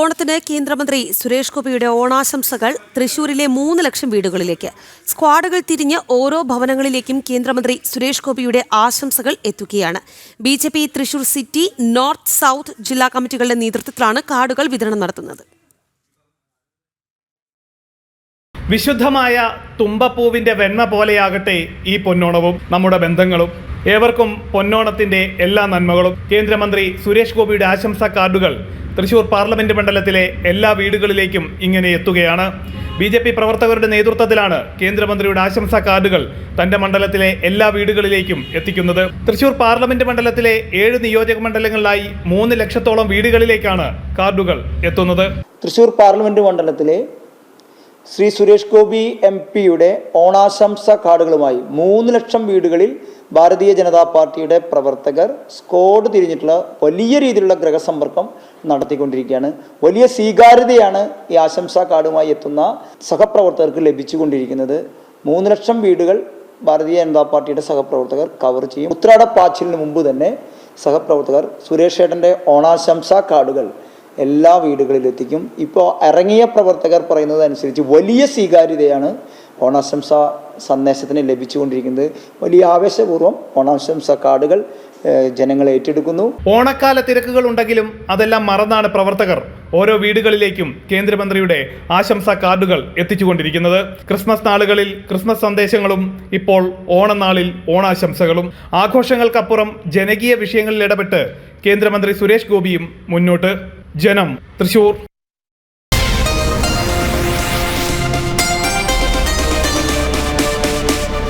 ഓണത്തിന് കേന്ദ്രമന്ത്രി സുരേഷ് ഗോപിയുടെ ഓണാശംസകൾ തൃശൂരിലെ 3 ലക്ഷം വീടുകളിലേക്ക്. സ്ക്വാഡുകൾ തിരിഞ്ഞ് ഓരോ ഭവനങ്ങളിലേക്കും കേന്ദ്രമന്ത്രി സുരേഷ് ഗോപിയുടെ ആശംസകൾ എത്തുകയാണ്. BJP Thrissur city, north, south ജില്ലാ കമ്മിറ്റികളുടെ നേതൃത്വത്തിലാണ് കാർഡുകൾ വിതരണം നടത്തുന്നത്. വിശുദ്ധമായ തുമ്പപ്പൂവിന്റെ വെണ്ണ പോലെയാകട്ടെ ഈ പൊന്നോണവും നമ്മുടെ ബന്ധങ്ങളും. ഏവർക്കും പൊന്നോണത്തിന്റെ എല്ലാ നന്മകളും. കേന്ദ്രമന്ത്രി സുരേഷ് ഗോപിയുടെ ആശംസാ കാർഡുകൾ തൃശൂർ പാർലമെന്റ് മണ്ഡലത്തിലെ എല്ലാ വീടുകളിലേക്കും ഇങ്ങനെ എത്തുകയാണ്. BJP പ്രവർത്തകരുടെ നേതൃത്വത്തിലാണ് കേന്ദ്രമന്ത്രിയുടെ ആശംസാ കാർഡുകൾ തന്റെ മണ്ഡലത്തിലെ എല്ലാ വീടുകളിലേക്കും എത്തിക്കുന്നത്. തൃശൂർ പാർലമെന്റ് മണ്ഡലത്തിലെ 7 നിയോജക മണ്ഡലങ്ങളിലായി 3 ലക്ഷത്തോളം വീടുകളിലേക്കാണ് കാർഡുകൾ എത്തുന്നത്. തൃശൂർ പാർലമെന്റ് മണ്ഡലത്തിലെ ശ്രീ സുരേഷ് ഗോപി MP-യുടെ ഓണാശംസ കാർഡുകളുമായി 3 ലക്ഷം വീടുകളിൽ ഭാരതീയ ജനതാ പാർട്ടിയുടെ പ്രവർത്തകർ സ്ക്വാഡ് തിരിഞ്ഞിട്ടുള്ള വലിയ രീതിയിലുള്ള ഗൃഹസമ്പർക്കം നടത്തിക്കൊണ്ടിരിക്കുകയാണ്. വലിയ സ്വീകാര്യതയാണ് ഈ ആശംസാ കാർഡുമായി എത്തുന്ന സഹപ്രവർത്തകർക്ക് ലഭിച്ചുകൊണ്ടിരിക്കുന്നത്. 3 ലക്ഷം വീടുകൾ ഭാരതീയ ജനതാ പാർട്ടിയുടെ സഹപ്രവർത്തകർ കവർ ചെയ്യും. ഉത്രാടപ്പാച്ചിലിന് മുമ്പ് തന്നെ സഹപ്രവർത്തകർ സുരേഷ് ഏട്ടൻ്റെ ഓണാശംസാ കാർഡുകൾ എല്ലാ വീടുകളിലും എത്തിക്കും. ഇപ്പോൾ ഇറങ്ങിയ പ്രവർത്തകർ പറയുന്നതനുസരിച്ച് വലിയ സ്വീകാര്യതയാണ് ഓണാശംസ സന്ദേശത്തിന് ലഭിച്ചുകൊണ്ടിരിക്കുന്നത്. വലിയ ആവേശപൂർവ്വം ഓണാശംസ കാർഡുകൾ ജനങ്ങൾ ഏറ്റെടുക്കുന്നു. ഓണക്കാല തിരക്കുകൾ ഉണ്ടെങ്കിലും അതെല്ലാം മറന്നാണ് പ്രവർത്തകർ ഓരോ വീടുകളിലേക്കും കേന്ദ്രമന്ത്രിയുടെ ആശംസാ കാർഡുകൾ എത്തിച്ചുകൊണ്ടിരിക്കുന്നത്. ക്രിസ്മസ് നാളുകളിൽ ക്രിസ്മസ് സന്ദേശങ്ങളും ഇപ്പോൾ ഓണനാളിൽ ഓണാശംസകളും. ആഘോഷങ്ങൾക്കപ്പുറം ജനകീയ വിഷയങ്ങളിൽ ഇടപെട്ട് കേന്ദ്രമന്ത്രി സുരേഷ് ഗോപിയും മുന്നോട്ട്. ജനം, തൃശൂർ.